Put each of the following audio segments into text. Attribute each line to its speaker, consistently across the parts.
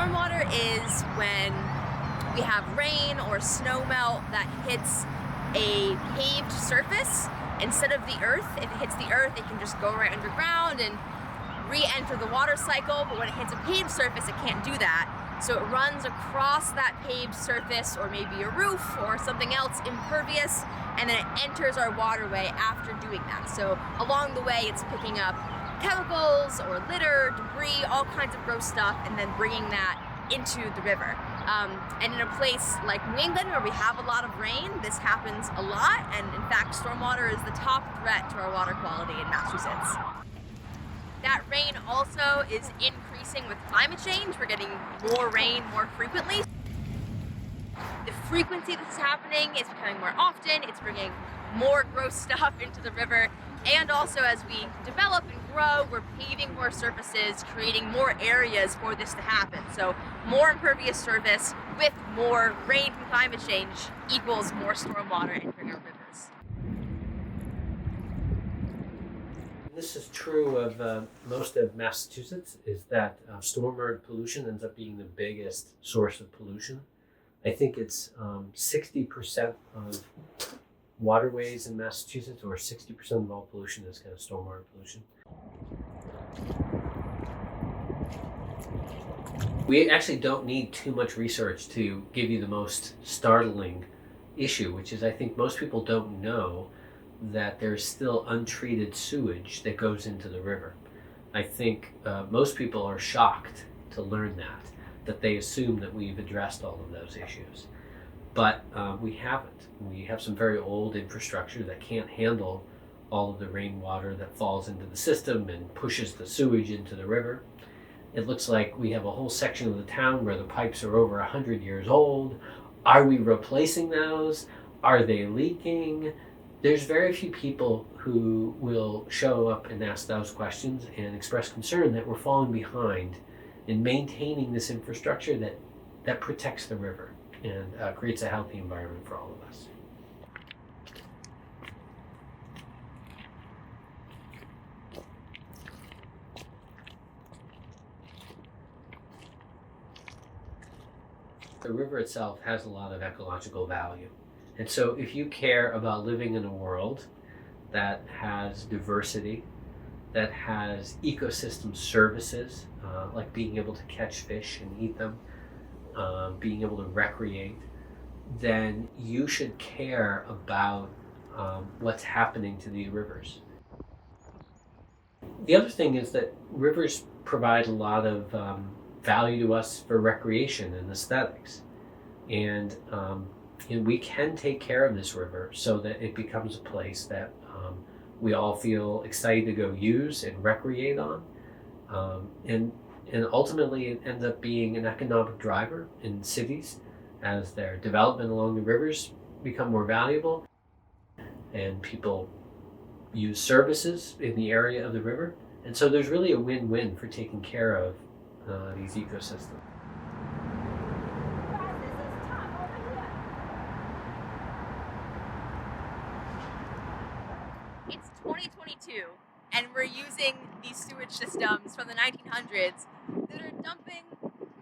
Speaker 1: Stormwater is when we have rain or snow melt that hits a paved surface instead of the earth. If it hits the earth, it can just go right underground and re-enter the water cycle, but when it hits a paved surface, it can't do that. So it runs across that paved surface, or maybe a roof or something else impervious, and then it enters our waterway after doing that. So along the way, it's picking up chemicals or litter, debris, all kinds of gross stuff, and then bringing that into the river. And in a place like New England, where we have a lot of rain, this happens a lot, and in fact, stormwater is the top threat to our water quality in Massachusetts. That rain also is increasing with climate change. We're getting more rain more frequently. The frequency this is happening is becoming more often. It's bringing more gross stuff into the river. And also, as we develop and grow, we're paving more surfaces, creating more areas for this to happen. So more impervious surface with more rain from climate change equals more stormwater entering our rivers.
Speaker 2: This is true of most of Massachusetts, is that stormwater pollution ends up being the biggest source of pollution. I think it's 60% of waterways in Massachusetts, or 60% of all pollution is kind of stormwater pollution. We actually don't need too much research to give you the most startling issue, which is I think most people don't know that there's still untreated sewage that goes into the river. I think most people are shocked to learn that they assume that we've addressed all of those issues. But we haven't. We have some very old infrastructure that can't handle all of the rainwater that falls into the system and pushes the sewage into the river. It looks like we have a whole section of the town where the pipes are over 100 years old. Are we replacing those? Are they leaking? There's very few people who will show up and ask those questions and express concern that we're falling behind in maintaining this infrastructure that protects the river and creates a healthy environment for all of us. The river itself has a lot of ecological value. And so if you care about living in a world that has diversity, that has ecosystem services, like being able to catch fish and eat them, being able to recreate, then you should care about what's happening to these rivers. The other thing is that rivers provide a lot of value to us for recreation and aesthetics. And we can take care of this river so that it becomes a place that we all feel excited to go use and recreate on. And ultimately, it ends up being an economic driver in cities as their development along the rivers become more valuable and people use services in the area of the river. And so there's really a win-win for taking care of these ecosystems.
Speaker 1: It's 2022, and we're using these sewage systems from the 1900s that are dumping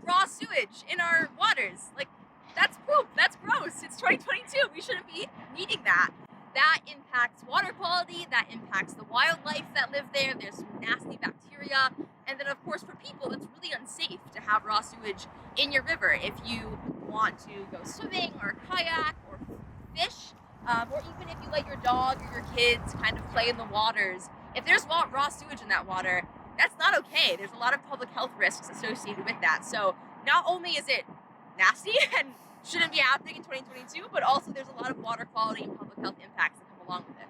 Speaker 1: raw sewage in our waters. Like, that's poop, that's gross. It's 2022, we shouldn't be needing that. That impacts water quality, that impacts the wildlife that live there. There's some nasty bacteria. And then, of course, for people, it's really unsafe to have raw sewage in your river. If you want to go swimming or kayak or fish, or even if you let your dog or your kids kind of play in the waters, if there's raw sewage in that water, that's not okay. There's a lot of public health risks associated with that. So not only is it nasty and shouldn't be happening in 2022, but also there's a lot of water quality and public health impacts that come along with it.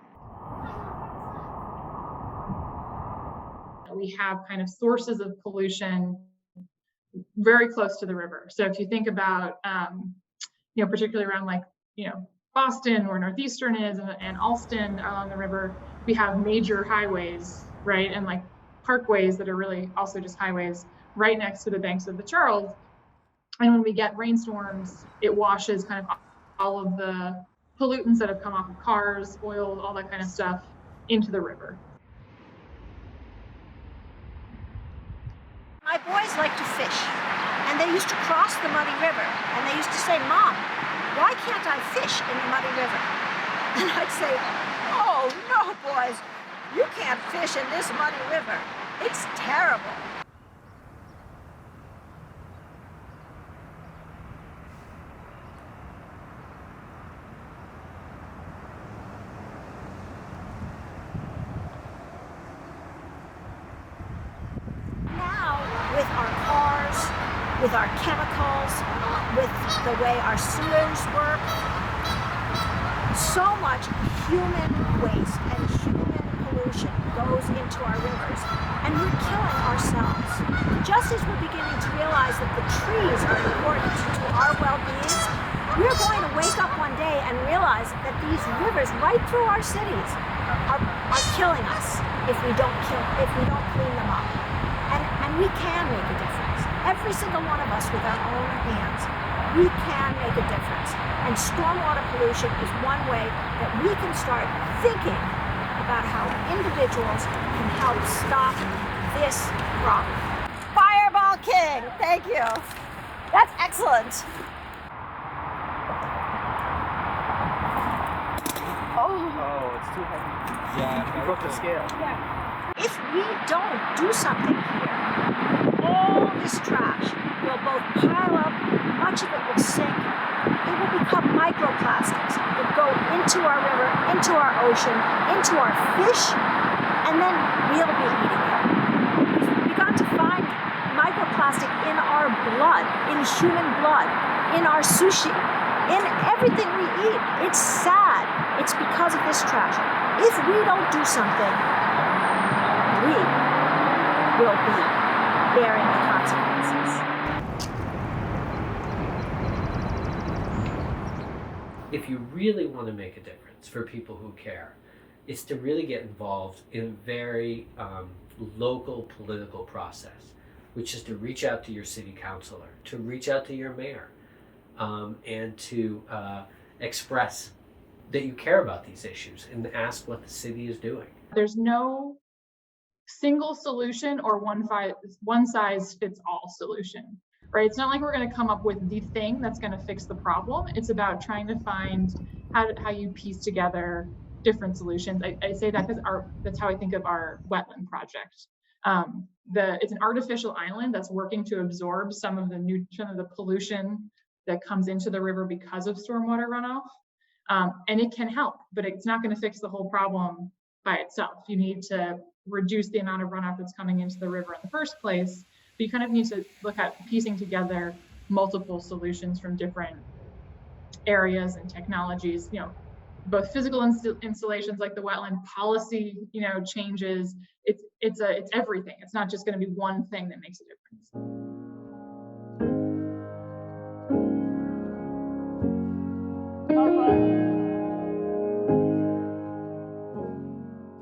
Speaker 3: We have kind of sources of pollution very close to the river. So if you think about, particularly around Boston, where Northeastern is, and Alston along the river, we have major highways, right? And like parkways that are really also just highways right next to the banks of the Charles. And when we get rainstorms, it washes kind of all of the pollutants that have come off of cars, oil, all that kind of stuff into the river.
Speaker 4: My boys like to fish, And they used to cross the muddy river, and they used to say, "Mom, why can't I fish in the muddy river?" And I'd say, "Oh, no, boys, you can't fish in this muddy river. It's terrible." Now, with our cars, with our chemicals, with the way our sewers work, so much human waste and human pollution goes into our rivers, and we're killing ourselves. Just as we're beginning to realize that the trees are important to our well-being, we're going to wake up one day and realize that these rivers right through our cities are killing us if we don't clean them up. And we can make a difference. Every single one of us with our own hands, we can make a difference. And stormwater pollution is one way that we can start thinking about how individuals can help stop this problem. Fireball King, thank you. That's excellent.
Speaker 5: Oh, it's too heavy. Yeah, you broke the scale.
Speaker 4: If we don't do something here, all this trash will both pile up, much of it will sink, it will become microplastics that go into our river, into our ocean, into our fish, and then we'll be eating it. We've begun to find microplastic in our blood, in human blood, in our sushi, in everything we eat. It's sad. It's because of this trash. If we don't do something, we will be bearing the consequences.
Speaker 2: If you really want to make a difference for people who care, it's to really get involved in a very local political process, which is to reach out to your city councilor, to reach out to your mayor, and to express that you care about these issues and ask what the city is doing.
Speaker 3: There's no single solution or one size fits all solution, right? It's not like we're going to come up with the thing that's going to fix the problem. It's about trying to find how you piece together different solutions. I say that because that's how I think of our wetland project. It's an artificial island that's working to absorb some of the pollution that comes into the river because of stormwater runoff. And it can help, but it's not going to fix the whole problem by itself. You need to reduce the amount of runoff that's coming into the river in the first place. But you kind of need to look at piecing together multiple solutions from different areas and technologies, both physical installations like the wetland policy, changes. It's everything. It's not just going to be one thing that makes a difference.